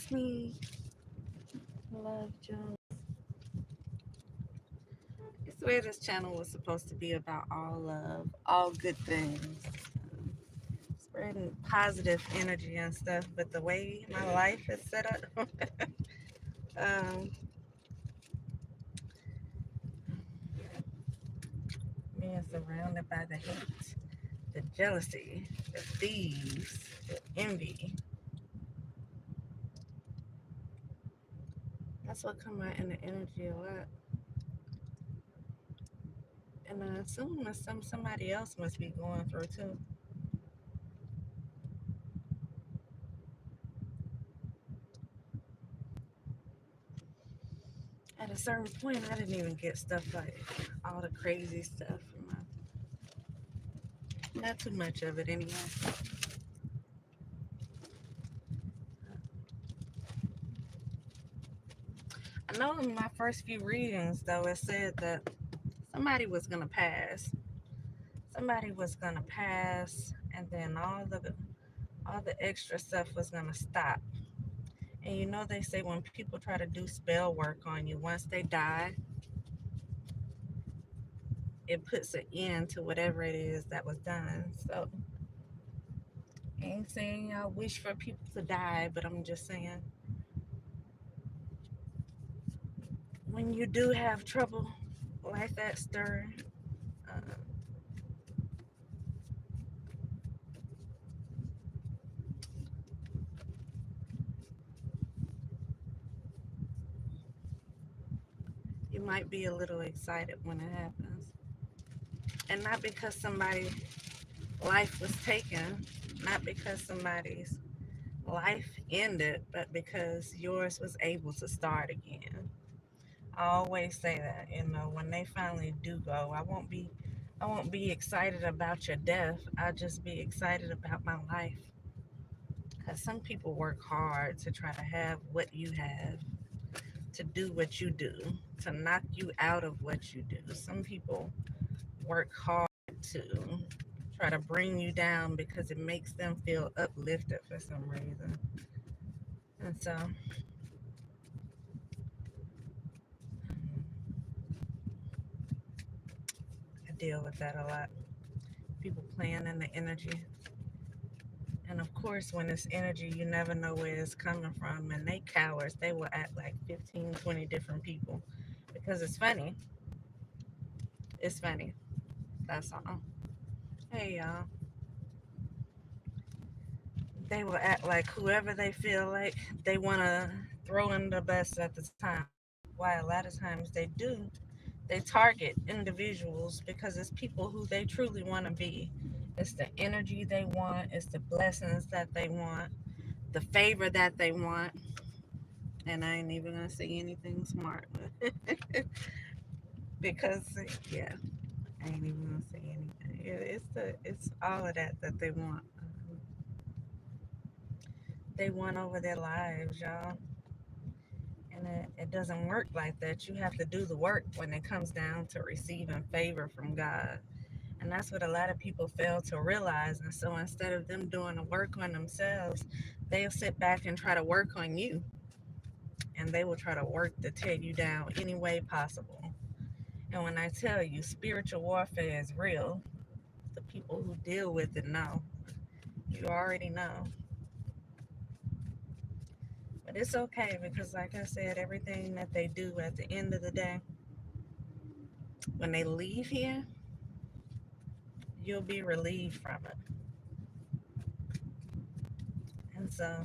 It's me, Love Jones. I swear this channel was supposed to be about all love, all good things, spreading positive energy and stuff. But the way my life is set up, um, being surrounded by the hate, the jealousy, the thieves, the envy. That's what come out in the energy a lot. And I assume that somebody else must be going through too. At a certain point, I didn't even get stuff like all the crazy stuff. Not too much of it anyway. I know in my first few readings, though, it said that somebody was gonna pass. Somebody was gonna pass, and then all the extra stuff was gonna stop. And you know they say when people try to do spell work on you, once they die, it puts an end to whatever it is that was done. So I ain't saying I wish for people to die, but I'm just saying when you do have trouble like that stirring, uh, you might be a little excited when it happens. And not because somebody's life was taken, not because somebody's life ended, but because yours was able to start again. I always say that, when they finally do go, I won't be excited about your death. I'll just be excited about my life. Because some people work hard to try to have what you have, to do what you do, to knock you out of what you do. Some people work hard to try to bring you down because it makes them feel uplifted for some reason. And so I deal with that a lot. People playing in the energy. And of course, when it's energy, you never know where it's coming from. And they cowards, they will act like 15, 20 different people because it's funny. It's funny. That's all. Hey, y'all. They will act like whoever they feel like they want to throw in the bus at the time. Why a lot of times they do, they target individuals because it's people who they truly want to be. It's the energy they want, it's the blessings that they want, the favor that they want. And I ain't even gonna say anything smart because yeah, I ain't even gonna say anything. It's all of that they want. They want over their lives, y'all. And it doesn't work like that. You have to do the work when it comes down to receiving favor from God. And that's what a lot of people fail to realize. And so instead of them doing the work on themselves, they'll sit back and try to work on you. And they will try to work to tear you down any way possible. And when I tell you spiritual warfare is real, the people who deal with it know. You already know. But it's okay because, like I said, everything that they do at the end of the day, when they leave here, you'll be relieved from it. And so,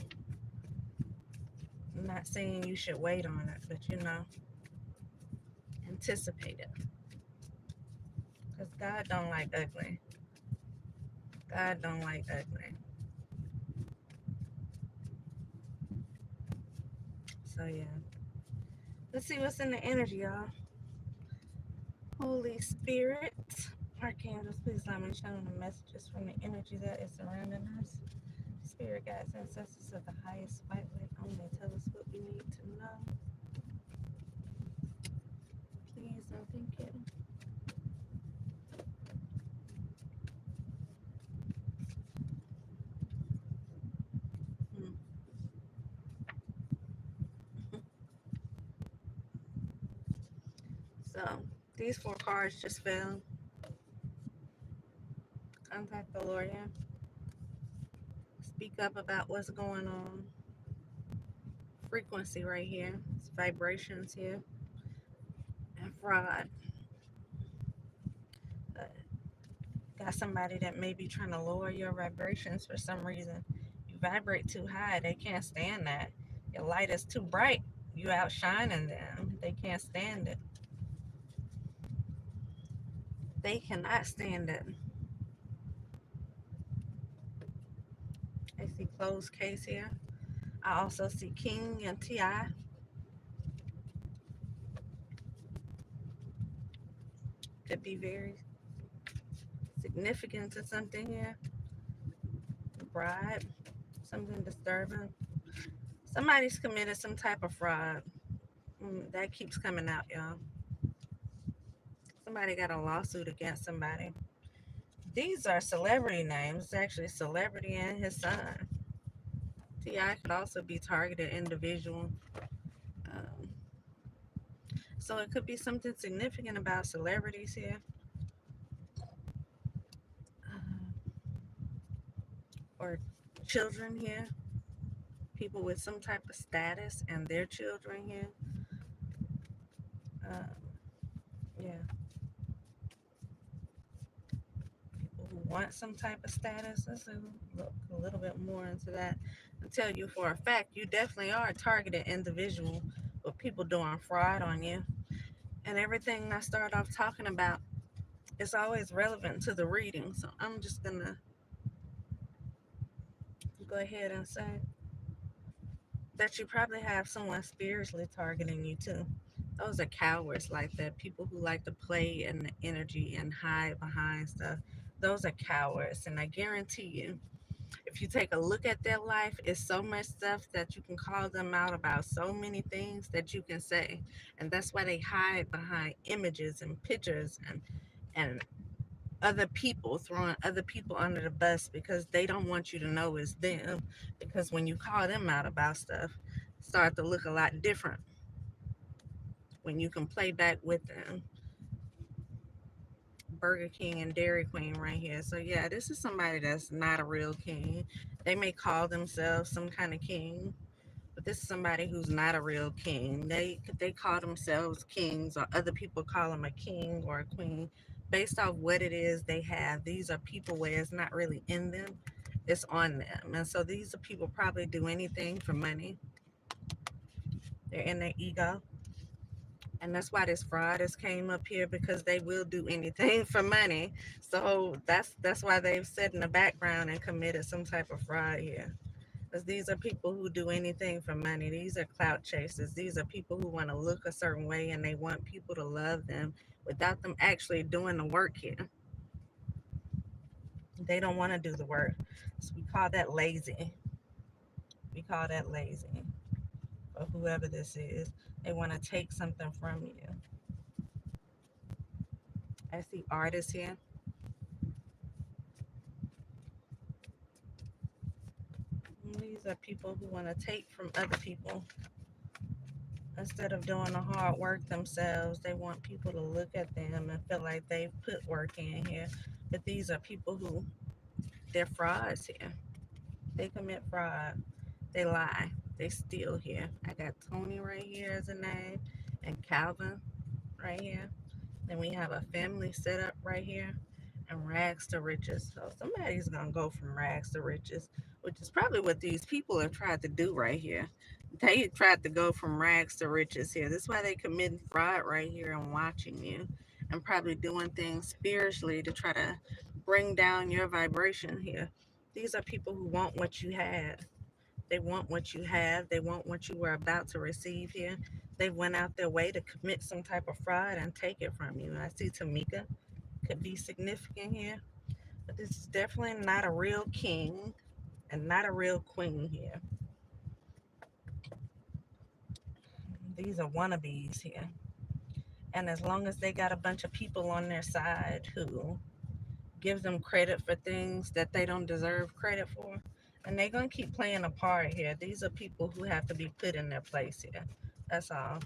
I'm not saying you should wait on it, but anticipate it. Because God don't like ugly. God don't like ugly. So, yeah. Let's see what's in the energy, y'all. Holy Spirit, archangels, please let me channel the messages from the energy that is surrounding us. Spirit guides, ancestors of the highest white light only, tell us what we need to know. Please and thank you. Hmm. So these four cards just fell. Contact the lawyer. Speak up about what's going on. Frequency right here. It's vibrations here. And fraud. Uh, got somebody that may be trying to lower your vibrations for some reason. You vibrate too high. They can't stand that. Your light is too bright. You outshining them. They can't stand it. They cannot stand it. I see closed case here. I also see King and T.I. Could be very significant to something here. Bribe, something disturbing. Somebody's committed some type of fraud. That keeps coming out, y'all. Somebody got a lawsuit against somebody. These are celebrity names. It's actually celebrity and his son. T.I. could also be targeted individual. Um, so it could be something significant about celebrities here. Or children here. People with some type of status and their children here. Um, yeah. People who want some type of status. Let's look a little bit more into that and tell you for a fact you definitely are a targeted individual with people doing fraud on you. And everything I start off talking about is always relevant to the reading. So I'm just going to go ahead and say that you probably have someone spiritually targeting you too. Those are cowards like that. People who like to play in the energy and hide behind stuff. Those are cowards. And I guarantee you, if you take a look at their life, it's so much stuff that you can call them out about, so many things that you can say. And that's why they hide behind images and pictures and other people, throwing other people under the bus because they don't want you to know it's them. Because when you call them out about stuff, start to look a lot different when you can play back with them. Burger King and Dairy Queen right here. So yeah, this is somebody that's not a real king. They may call themselves some kind of king, but this is somebody who's not a real king. They call themselves kings, or other people call them a king or a queen based off what it is they have. These are people where it's not really in them, it's on them. And so these are people probably do anything for money. They're in their ego. And that's why this fraud has came up here, because they will do anything for money. So that's why they've sat in the background and committed some type of fraud here. Because these are people who do anything for money. These are clout chasers. These are people who want to look a certain way and they want people to love them without them actually doing the work here. They don't want to do the work. So we call that lazy. We call that lazy. Or whoever this is, they want to take something from you. I see artists here. These are people who want to take from other people. Instead of doing the hard work themselves, they want people to look at them and feel like they've put work in here. But these are people who, they're frauds here. They commit fraud. They lie. They steal here. I got Tony right here as a name, and Calvin right here. Then we have a family set up right here, and rags to riches. So somebody's going to go from rags to riches, which is probably what these people have tried to do right here. They tried to go from rags to riches here. This is why they commit fraud right here and watching you, and probably doing things spiritually to try to bring down your vibration here. These are people who want what you had. They want what you have. They want what you were about to receive here. They went out their way to commit some type of fraud and take it from you. I see Tamika could be significant here, but this is definitely not a real king and not a real queen here. These are wannabes here. And as long as they got a bunch of people on their side who give them credit for things that they don't deserve credit for, and they're going to keep playing a part here. These are people who have to be put in their place here. That's all.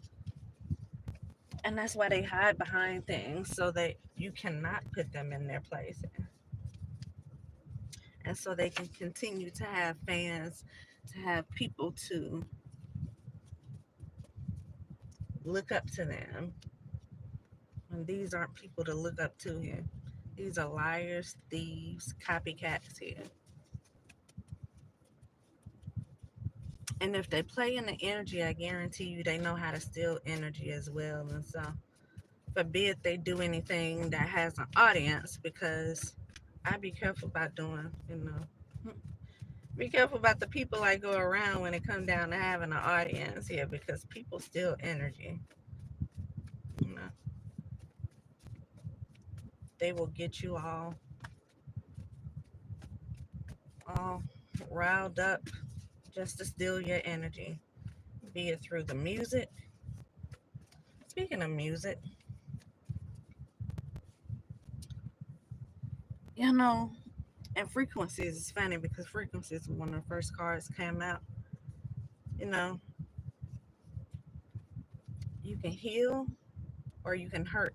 And that's why they hide behind things so that you cannot put them in their place. And so they can continue to have fans, to have people to look up to them. And these aren't people to look up to here. These are liars, thieves, copycats here. And if they play in the energy, I guarantee you they know how to steal energy as well. And so, forbid they do anything that has an audience, because I be careful about doing, be careful about the people I go around when it comes down to having an audience here, because people steal energy. You know, they will get you all riled up just to steal your energy, be it through the music. Speaking of music, you know, and frequencies is funny because frequencies, when the first cards came out, you know, you can heal or you can hurt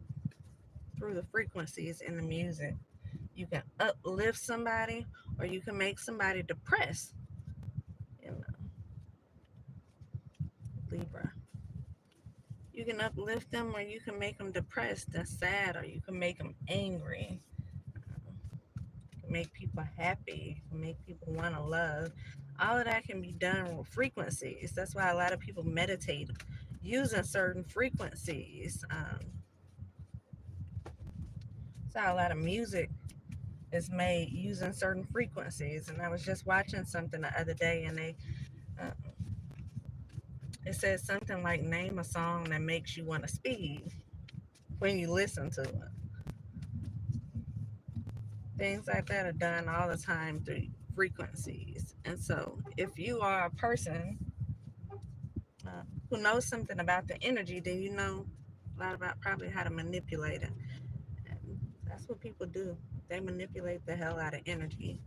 through the frequencies in the music. You can uplift somebody or you can make somebody depressed. You know, Libra. You can uplift them or you can make them depressed and sad, or you can make them angry. You can make people happy. You can make people want to love. All of that can be done with frequencies. That's why a lot of people meditate using certain frequencies. So a lot of music is made using certain frequencies. And I was just watching something the other day, and uh, it said something like, name a song that makes you want to speed when you listen to it. Things like that are done all the time through frequencies. And so if you are a person uh, who knows something about the energy, then you know a lot about probably how to manipulate it. And that's what people do. They manipulate the hell out of energy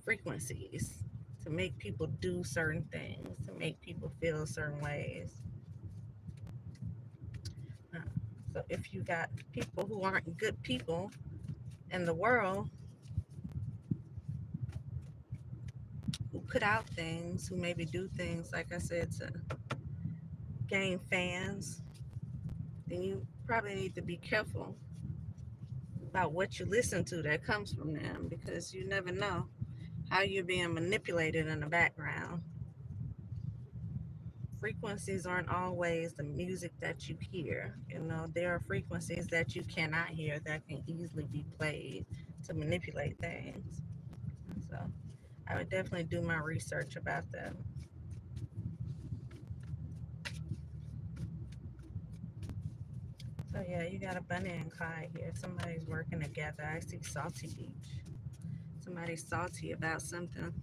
frequencies to make people do certain things, to make people feel certain ways. Uh, so if you got people who aren't good people in the world, who put out things, who maybe do things, like I said, to gain fans, then you probably need to be careful about what you listen to that comes from them, because you never know how you're being manipulated in the background. Frequencies aren't always the music that you hear. You know, there are frequencies that you cannot hear that can easily be played to manipulate things. So I would definitely do my research about that. So yeah, you got a Bunny and Clyde here. Somebody's working together. I see Salty Beach. Somebody's salty about something.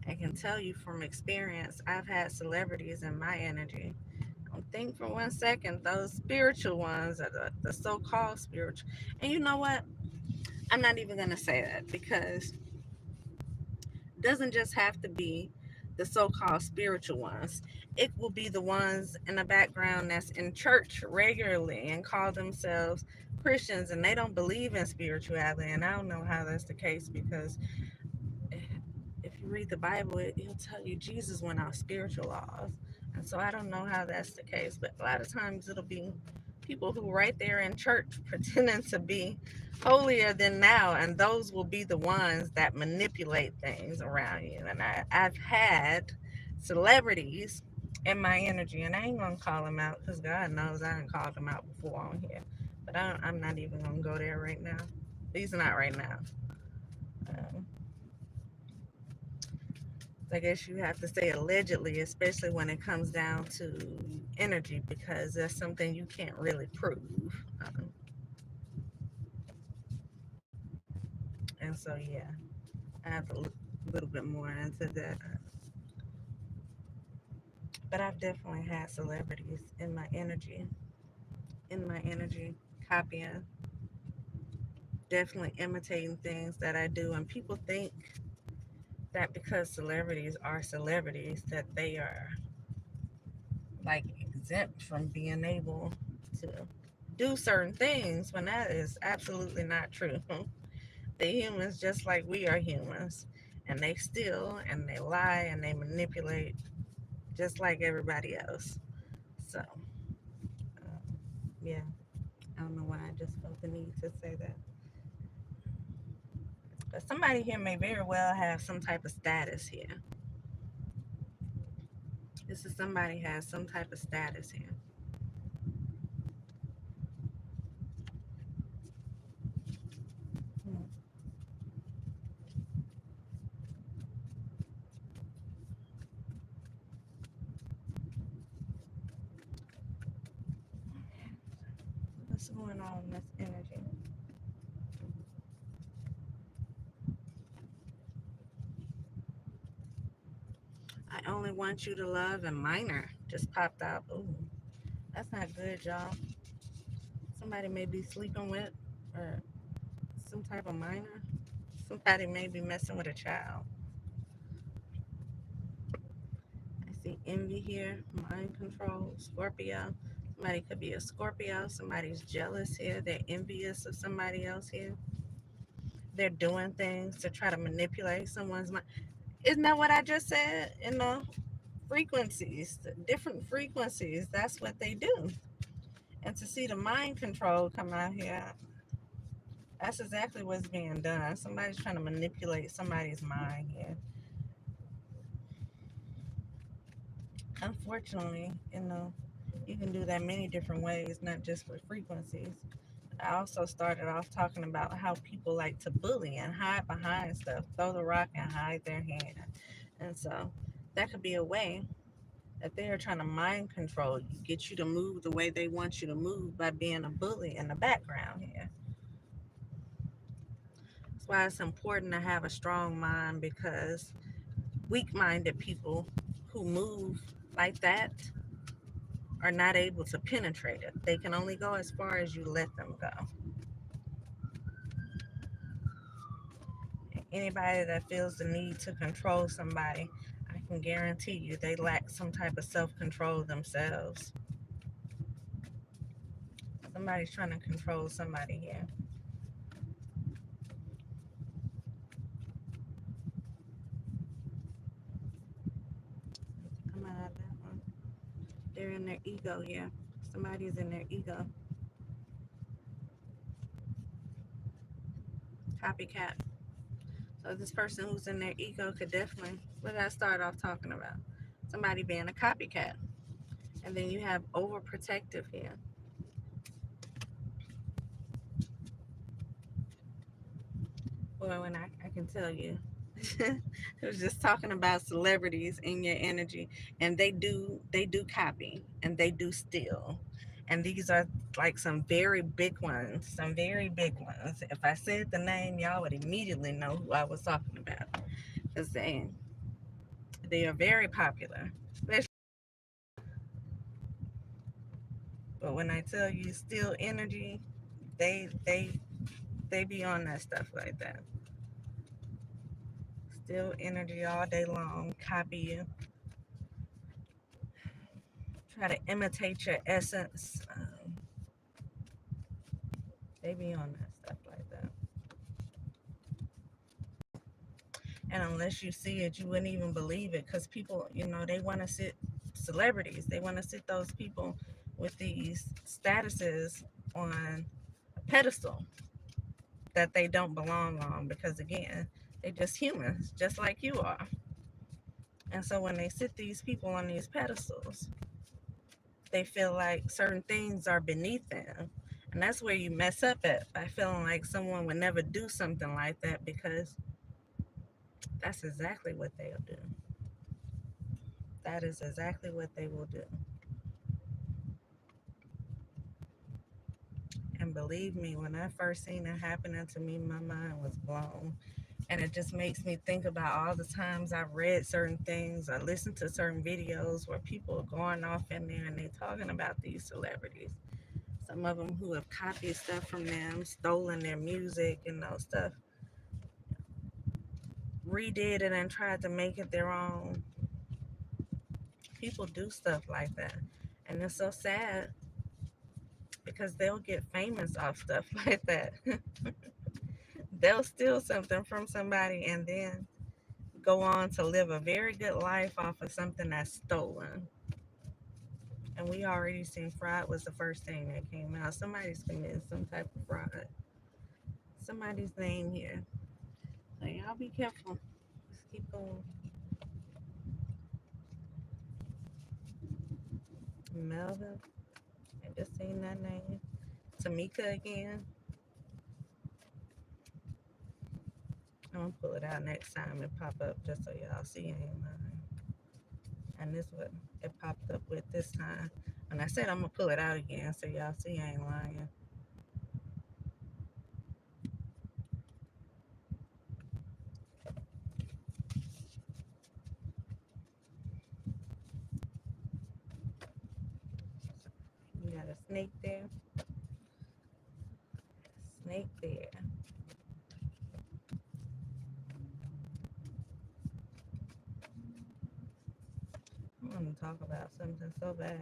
I can tell you from experience, I've had celebrities in my energy. Don't think for 1 second those spiritual ones are the so-called spiritual. And you know what? I'm not even gonna say that, because it doesn't just have to be the so-called spiritual ones. It will be the ones in the background that's in church regularly and call themselves Christians, and they don't believe in spirituality. And I don't know how that's the case, because if you read the Bible, it'll tell you Jesus went out spiritual laws. And so I don't know how that's the case, but a lot of times it'll be people who right there in church pretending to be holier than now, and those will be the ones that manipulate things around you. And I've had celebrities in my energy, and I ain't gonna call them out because God knows I didn't call them out before on here, but I'm not even gonna go there right now. At least not right now. Um, I guess you have to say allegedly, especially when it comes down to energy, because that's something you can't really prove. Um, and so, yeah, I have to look a little bit more into that. But I've definitely had celebrities in my energy, copying, definitely imitating things that I do. And people think that because celebrities are celebrities, that they are like exempt from being able to do certain things when that is absolutely not true. The humans just like we are humans, and they steal and they lie and they manipulate just like everybody else. So yeah, I don't know why I just felt the need to say that. But somebody here may very well have some type of status here. This is somebody has some type of status here. Hmm. What's going on in this energy? I only want you to love, and minor just popped out. Ooh, that's not good, y'all. Somebody may be sleeping with, or some type of minor. Somebody may be messing with a child. I see envy here, mind control, Scorpio. Somebody could be a Scorpio. Somebody's jealous here. They're envious of somebody else here. They're doing things to try to manipulate someone's mind. Isn't that what I just said? Frequencies, different frequencies. That's what they do. And to see the mind control come out here, that's exactly what's being done. Somebody's trying to manipulate somebody's mind here. Unfortunately, you can do that many different ways, not just with frequencies. I also started off talking about how people like to bully and hide behind stuff, throw the rock and hide their hand. And so that could be a way that they are trying to mind control you, get you to move the way they want you to move by being a bully in the background here. That's why it's important to have a strong mind, because weak minded people who move like that are not able to penetrate it. They can only go as far as you let them go. Anybody that feels the need to control somebody, I can guarantee you they lack some type of self control themselves. Somebody's trying to control somebody here. Come out of that one. They're in their ego here. Somebody's in their ego. Copycat. So this person who's in their ego could definitely, what did I start off talking about? Somebody being a copycat. And then you have overprotective here. Boy, when I can tell you, it was just talking about celebrities in your energy, and they do copy and they do steal, and these are like some very big ones. If I said the name, y'all would immediately know who I was talking about, because they are very popular. But when I tell you steal energy, they they they be on that stuff like that. Steal energy all day long, copy you, try to imitate your essence. They be on that stuff like that. And unless you see it, you wouldn't even believe it, because people, they want to sit celebrities. They want to sit those people with these statuses on a pedestal that they don't belong on, because again, they're just humans, just like you are. And so when they sit these people on these pedestals, they feel like certain things are beneath them. And that's where you mess up at, by feeling like someone would never do something like that, because that's exactly what they'll do. That is exactly what they will do. And believe me, when I first seen it happening to me, my mind was blown. And it just makes me think about all the times I've read certain things or listened to certain videos where people are going off in there and they talking about these celebrities. Some of them who have copied stuff from them, stolen their music and those stuff, redid it and tried to make it their own. People do stuff like that. And it's so sad because they'll get famous off stuff like that. They'll steal something from somebody and then go on to live a very good life off of something that's stolen. And we already seen fraud was the first thing that came out. Somebody's committing some type of fraud. Somebody's name here. So y'all be careful. Let's keep going. Melvin. I just seen that name. Tamika again. I'm gonna pull it out next time and pop up just so y'all see I ain't lying. And this what it popped up with this time. And I said I'm gonna pull it out again so y'all see I ain't lying. You got a snake there. Snake there. I want to talk about something so bad,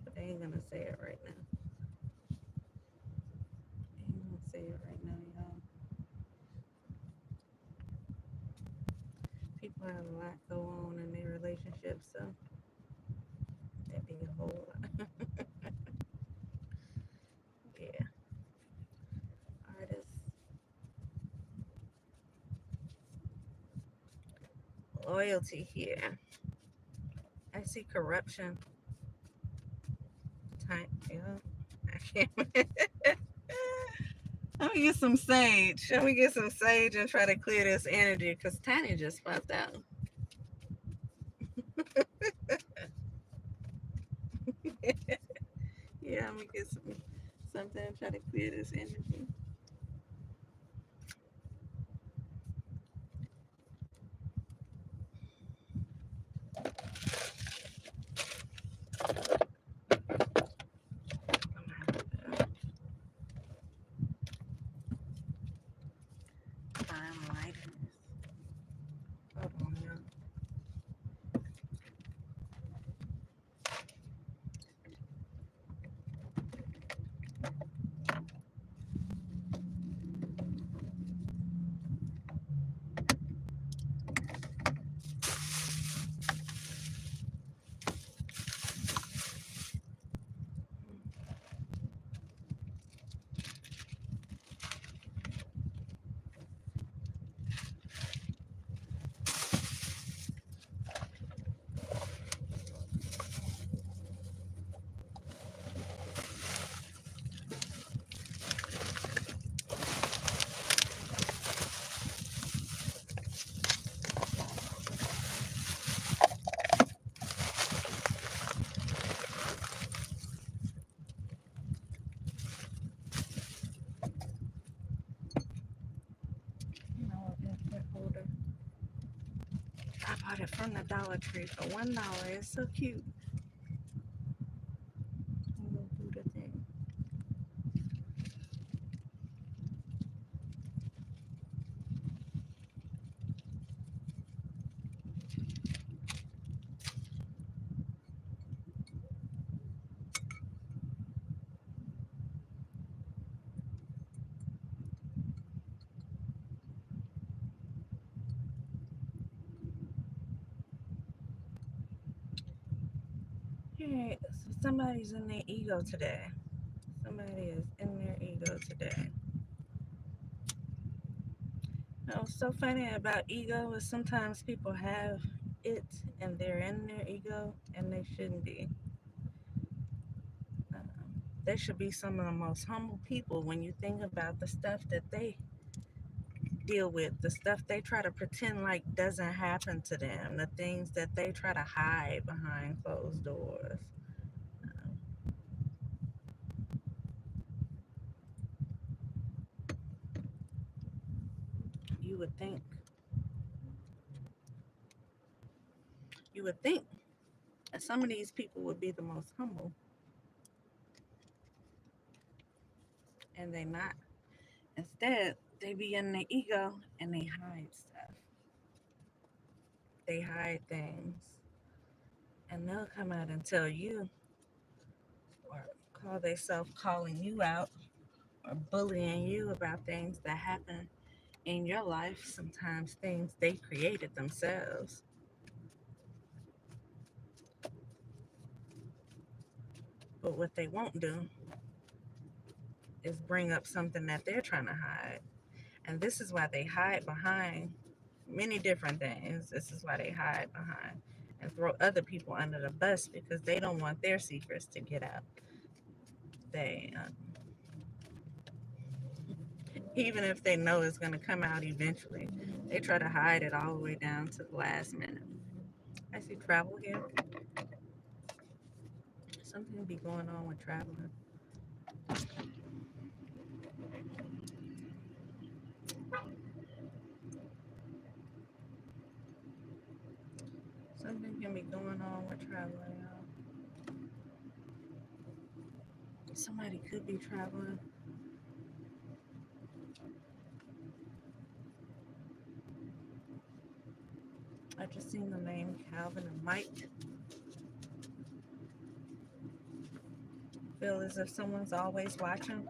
but I ain't gonna say it right now. I ain't gonna say it right now, y'all. People have a lot go on in their relationships, so that be a whole lot. Yeah, artists, loyalty here. I see corruption. Time, yeah. I can't. Let me get some sage. Let me get some sage and try to clear this energy because Tiny just popped out. Yeah, I'm gonna get something and try to clear this energy. I'm gonna have to find lighters. Hold on, y'all. No, that holder. I bought it from the Dollar Tree for $1. It's so cute. Little Buddha thing. Hey, so somebody's in their ego today. Somebody is in their ego today. What's so funny about ego is sometimes people have it and they're in their ego and they shouldn't be. They should be some of the most humble people when you think about the stuff that they deal with, the stuff they try to pretend like doesn't happen to them, the things that they try to hide behind closed doors. Um, you would think, you would think that some of these people would be the most humble, and they not. Instead, they be in their ego and they hide stuff. They hide things, And they'll come out and tell you or call themselves calling you out or bullying you about things that happen in your life. Sometimes things they created themselves. But what they won't do is bring up something that they're trying to hide. And this is why they hide behind many different things. This is why they hide behind and throw other people under the bus because they don't want their secrets to get out. They, even if they know it's going to come out eventually, they try to hide it all the way down to the last minute. I see travel here. Something be going on with traveling. Something can be going on with traveling, y'all. Somebody could be traveling. I just seen the name Calvin and Mike. Feel as if someone's always watching.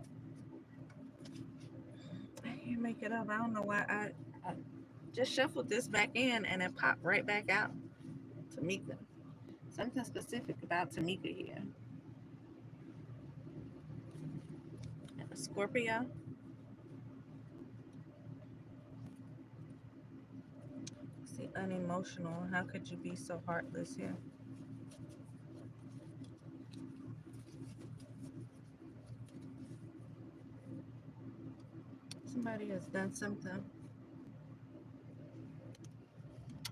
I can't make it up. I don't know why I just shuffled this back in and it popped right back out. Tamika. Something specific about Tamika here. And a Scorpio. See, unemotional. How could you be so heartless here? Somebody has done something.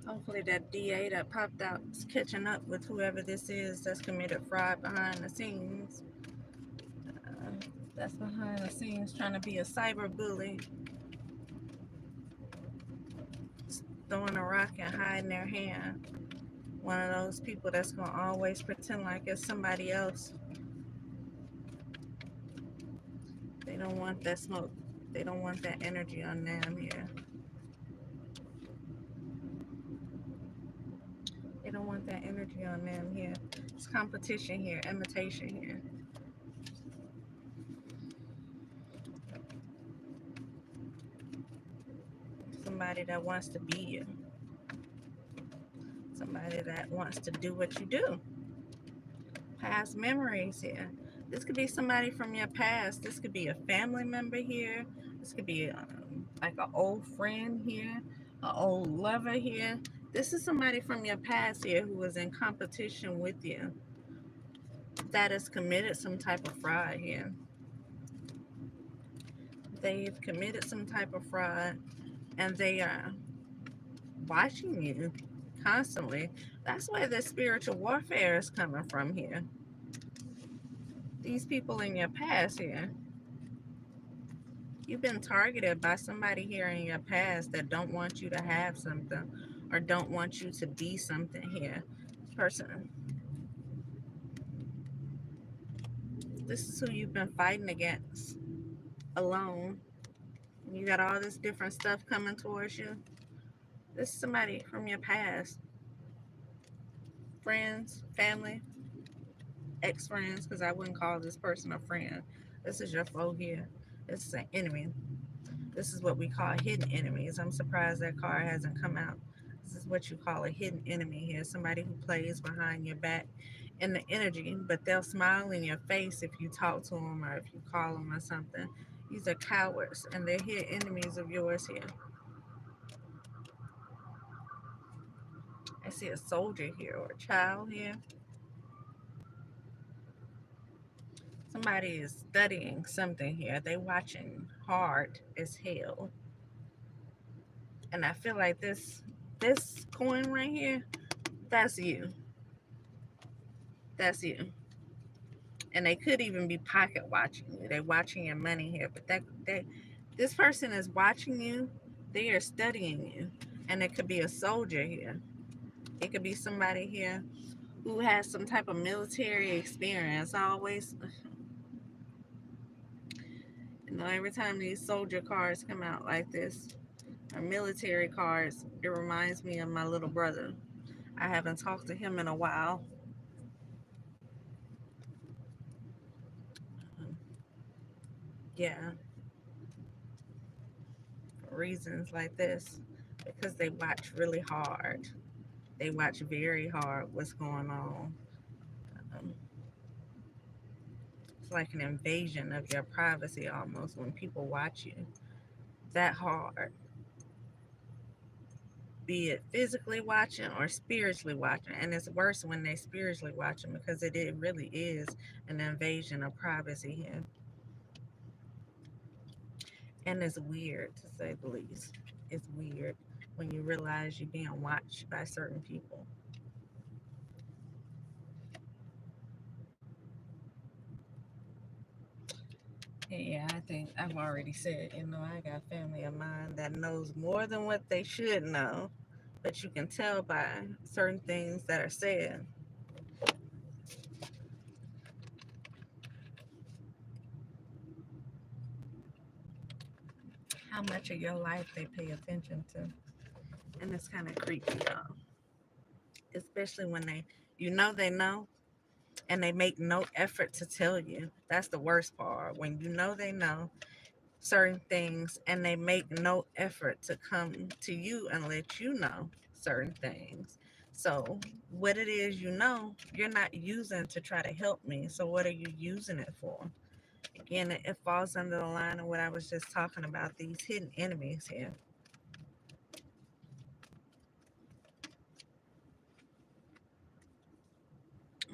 Hopefully that DA that popped out is catching up with whoever this is that's committed fraud behind the scenes. That's behind the scenes trying to be a cyber bully, throwing a rock and hiding their hand. One of those people that's gonna always pretend like it's somebody else. They don't want that smoke. They don't want that energy on them here. They don't want that energy on them here. It's competition here, imitation here. Somebody that wants to be you. Somebody that wants to do what you do. Past memories here. This could be somebody from your past. This could be a family member here. This could be like an old friend here, an old lover here. This is somebody from your past here who was in competition with you that has committed some type of fraud here. They've committed some type of fraud and they are watching you constantly. That's where the spiritual warfare is coming from here. These people in your past here, you've been targeted by somebody here in your past that don't want you to have something or don't want you to be something here. Person, this is who you've been fighting against alone. You got all this different stuff coming towards you. This is somebody from your past. Friends, family, ex-friends, because I wouldn't call this person a friend. This is your foe here. This is an enemy. This is what we call hidden enemies. I'm surprised that card hasn't come out. This is what you call a hidden enemy here. Somebody who plays behind your back in the energy, but they'll smile in your face if you talk to them or if you call them or something. These are cowards and they're hidden enemies of yours here. I see a soldier here or a child here. Somebody is studying something here. They watching hard as hell. And I feel like this coin right here, that's you. That's you. And they could even be pocket watching you. They're watching your money here. But this person is watching you. They are studying you. And it could be a soldier here. It could be somebody here who has some type of military experience. I always, every time these soldier cards come out like this, or military cards, it reminds me of my little brother. I haven't talked to him in a while. Yeah, for reasons like this, because they watch really hard. They watch very hard what's going on. Um, it's like an invasion of your privacy almost when people watch you that hard, be it physically watching or spiritually watching. And it's worse when they spiritually watching because it really is an invasion of privacy here. And it's weird to say the least. It's weird when you realize you're being watched by certain people. Yeah, I think I've already said, I got family of mine that knows more than what they should know, but you can tell by certain things that are said how much of your life they pay attention to. And it's kind of creepy, y'all. Especially when they know, and they make no effort to tell you. That's the worst part. When they know certain things and they make no effort to come to you and let you know certain things. So, what it is you're not using to try to help me. So, what are you using it for? Again, it falls under the line of what I was just talking about, these hidden enemies here.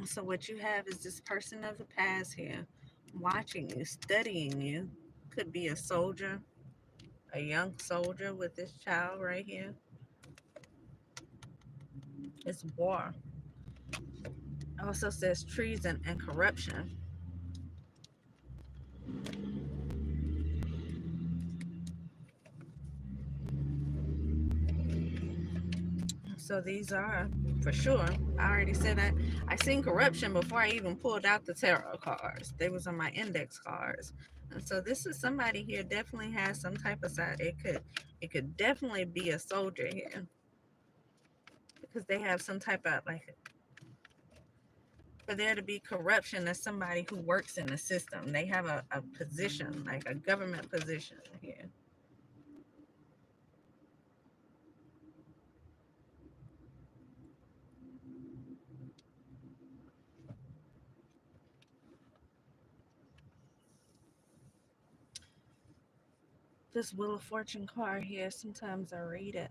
So, what you have is this person of the past here watching you, studying you. Could be a soldier, a young soldier with this child right here. It's war. Also says treason and corruption. So these are for sure. I already said that I seen corruption before I even pulled out the tarot cards. They was on my index cards. And so this is somebody here definitely has some type of side. It could definitely be a soldier here because they have some type of like for there to be corruption as somebody who works in the system. They have a position, like a government position here. This Wheel of Fortune card here, sometimes I read it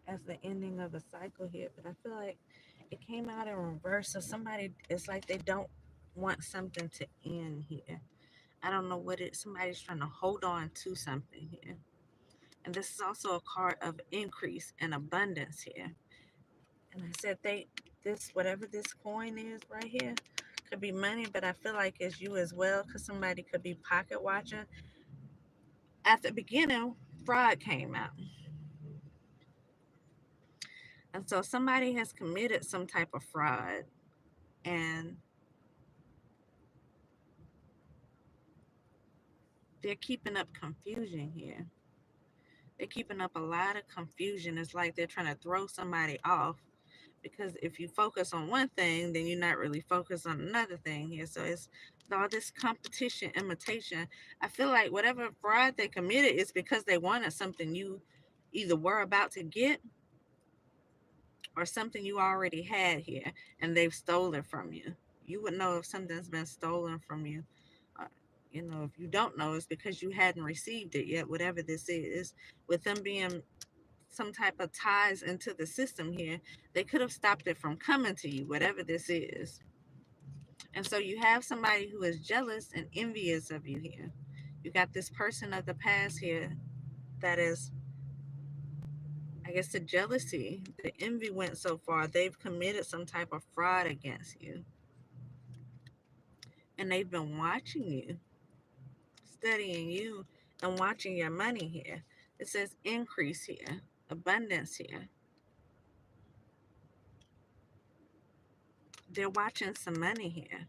as the ending of a cycle here, but I feel like it came out in reverse. So somebody, it's like they don't want something to end here. I don't know what it. Somebody's trying to hold on to something here, and this is also a card of increase and abundance here. And I said this whatever this coin is right here could be money, but I feel like it's you as well because somebody could be pocket watching. At the beginning, fraud came out, and so somebody has committed some type of fraud, and they're keeping up confusion here. They're keeping up a lot of confusion. It's like they're trying to throw somebody off because if you focus on one thing, then you're not really focused on another thing here. So it's all this competition, imitation. I feel like whatever fraud they committed is because they wanted something you either were about to get or something you already had here and they've stolen from you. You would know if something's been stolen from you. Uh, if you don't know, it's because you hadn't received it yet, whatever this is. With them being some type of ties into the system here, they could have stopped it from coming to you, whatever this is. And so you have somebody who is jealous and envious of you here. You got this person of the past here that is, I guess, the jealousy, the envy went so far, they've committed some type of fraud against you. And they've been watching you, studying you, and watching your money here. It says increase here, abundance here. They're watching some money here.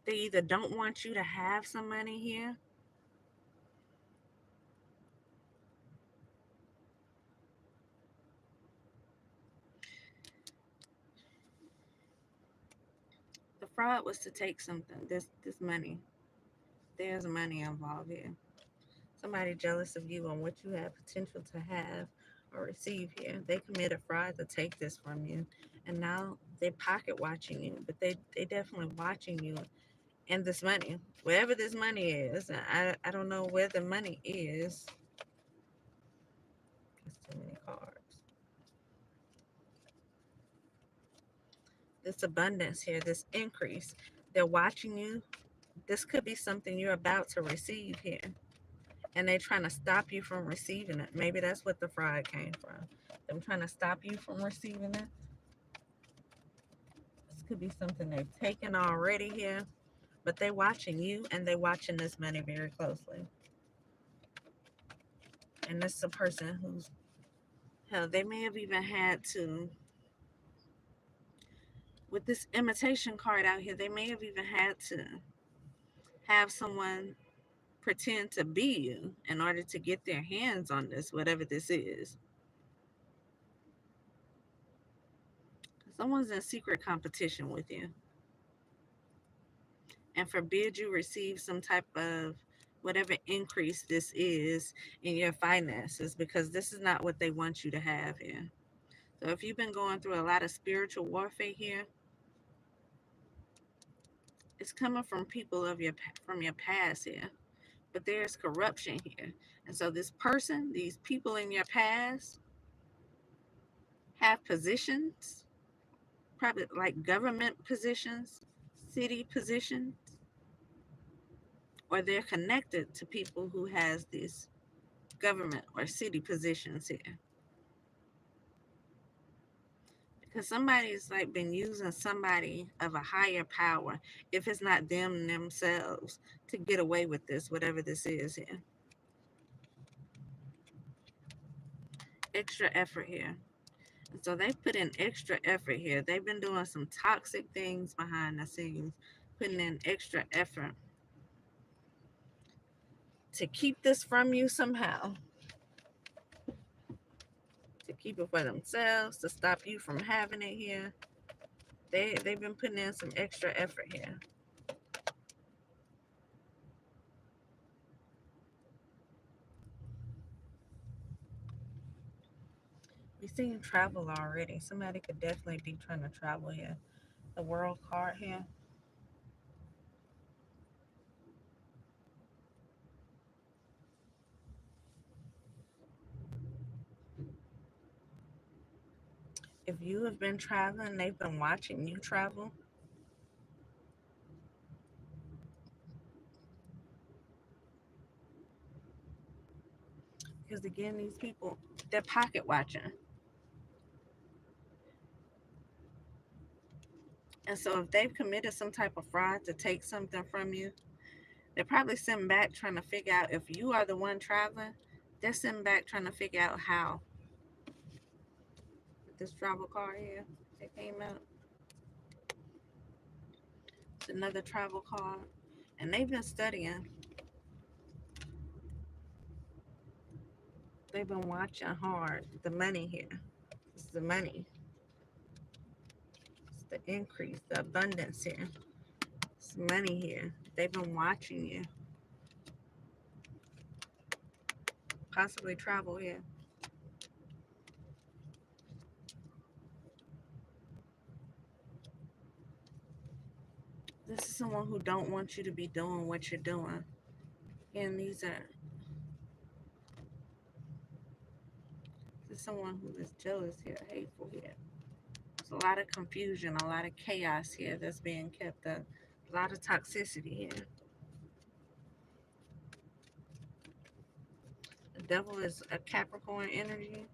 They either don't want you to have some money here. The fraud was to take something. This money. There's money involved here. Somebody jealous of you and what you have potential to have or receive here. They committed fraud to take this from you. And now they pocket watching you, but they definitely watching you and this money. Wherever this money is, I don't know where the money is. That's too many cards. This abundance here, this increase. They're watching you. This could be something you're about to receive here. And they're trying to stop you from receiving it. Maybe that's what the fraud came from. Them trying to stop you from receiving it. This could be something they've taken already here, but they're watching you and they're watching this money very closely. And this is a person who's, hell, they may have even had to, with this imitation card out here, they may have even had to have someone pretend to be you in order to get their hands on this, whatever this is. Someone's in secret competition with you and forbid you receive some type of whatever increase this is in your finances, because this is not what they want you to have here. So if you've been going through a lot of spiritual warfare here, it's coming from people of your from your past here. But there's corruption here. And so this person, these people in your past have positions, probably like government positions, city positions, or they're connected to people who has these government or city positions here. Because somebody's like been using somebody of a higher power, if it's not them themselves, to get away with this, whatever this is here. Extra effort here. And so they put in extra effort here. They've been doing some toxic things behind the scenes, putting in extra effort to keep this from you somehow, to keep it for themselves, to stop you from having it here. They've been putting in some extra effort here. We've seen travel already. Somebody could definitely be trying to travel here. The world card here. If you have been traveling, they've been watching you travel. Because again, these people, they're pocket watching. And so if they've committed some type of fraud to take something from you, they're probably sitting back trying to figure out if you are the one traveling. They're sitting back trying to figure out how. With this travel card here that came out, it's another travel card. And they've been studying. They've been watching hard. The money here. It's the money. It's the increase, the abundance here. It's money here. They've been watching you. Possibly travel here. This is someone who don't want you to be doing what you're doing. And these are, this is someone who is jealous here, hateful here. There's a lot of confusion, a lot of chaos here that's being kept up. A lot of toxicity here. The devil is a Capricorn energy.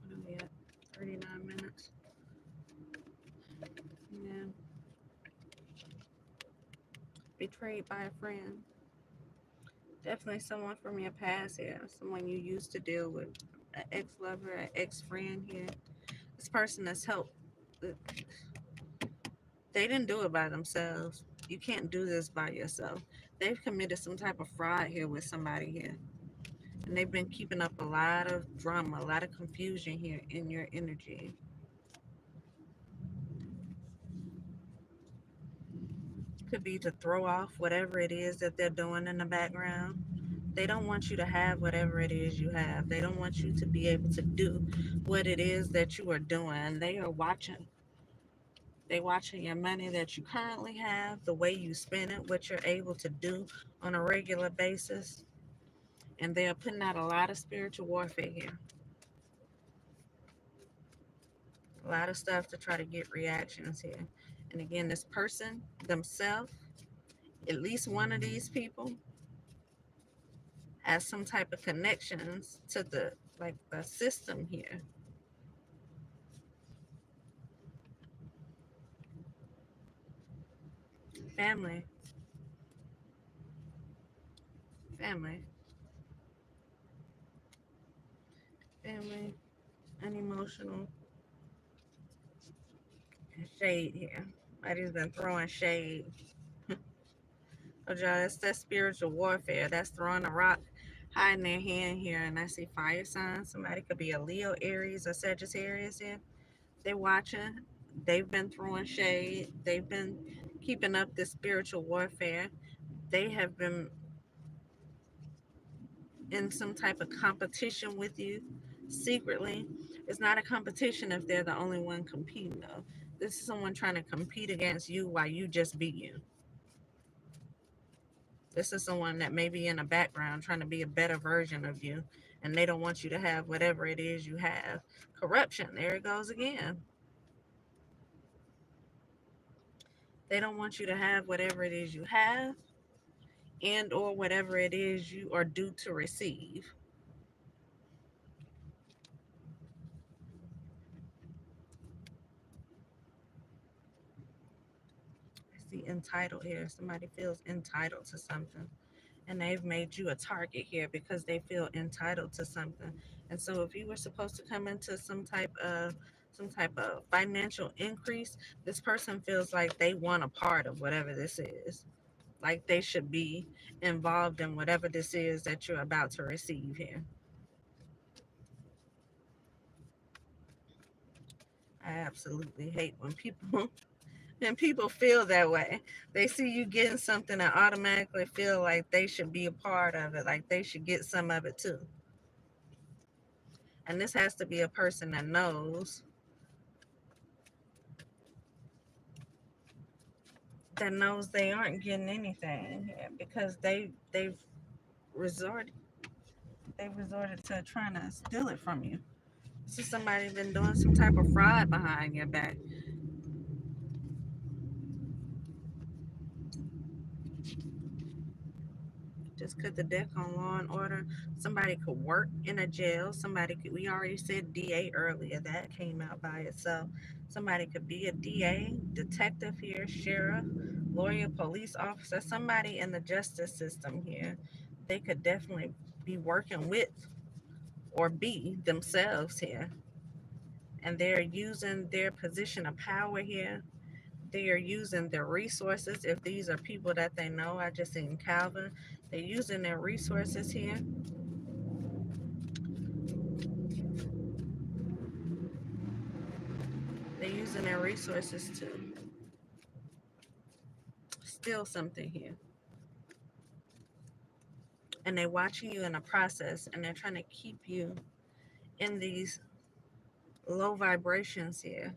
What are we at? 39 minutes. Yeah. Betrayed by a friend. Definitely someone from your past here. Someone you used to deal with. An ex-lover, an ex-friend here. This person has helped. They didn't do it by themselves. You can't do this by yourself. They've committed some type of fraud here with somebody here. And they've been keeping up a lot of drama, a lot of confusion here in your energy. Could be to throw off whatever it is that they're doing in the background. They don't want you to have whatever it is you have. They don't want you to be able to do what it is that you are doing. They are watching. They watching your money that you currently have, the way you spend it, what you're able to do on a regular basis. And they are putting out a lot of spiritual warfare here. A lot of stuff to try to get reactions here. And again, this person themselves, at least one of these people, has some type of connections to the system here. Family, family, family, unemotional, and shade here. Somebody's been throwing shade. Oh, y'all, that's that spiritual warfare. That's throwing a rock, hiding their hand here. And I see fire signs. Somebody could be a Leo, Aries, or Sagittarius here. They're watching. They've been throwing shade. They've been keeping up this spiritual warfare. They have been in some type of competition with you secretly. It's not a competition if they're the only one competing, though. This is someone trying to compete against you while you just be you. This is someone that may be in the background trying to be a better version of you, and they don't want you to have whatever it is you have. Corruption, there it goes again. They don't want you to have whatever it is you have and or whatever it is you are due to receive. I see entitled here. Somebody feels entitled to something. And they've made you a target here because they feel entitled to something. And so if you were supposed to come into some type of financial increase, this person feels like they want a part of whatever this is. Like they should be involved in whatever this is that you're about to receive here. I absolutely hate when people and people feel that way. They see you getting something and automatically feel like they should be a part of it, like they should get some of it too. And this has to be a person that knows they aren't getting anything because resorted resorted to trying to steal it from you. So somebody been doing some type of fraud behind your back. Just cut the deck on law and order. Somebody could work in a jail. Somebody could, we already said DA earlier. That came out by itself. Somebody could be a DA, detective here, sheriff, lawyer, police officer, somebody in the justice system here. They could definitely be working with or be themselves here. And they're using their position of power here. They are using their resources. If these are people that they know, I just seen Calvin. They're using their resources here. They're using their resources to steal something here. And they're watching you in a process and they're trying to keep you in these low vibrations here.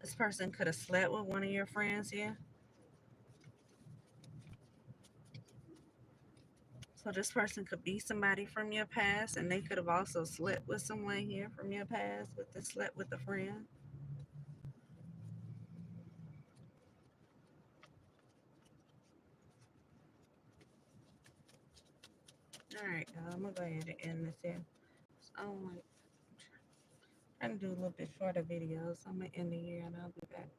This person could have slept with one of your friends here. So this person could be somebody from your past, and they could have also slept with someone here from your past, with the slept with a friend. All right, y'all, I'm gonna go ahead and end this here. So I'm like trying to do a little bit shorter videos. So I'm gonna end the year and I'll be back.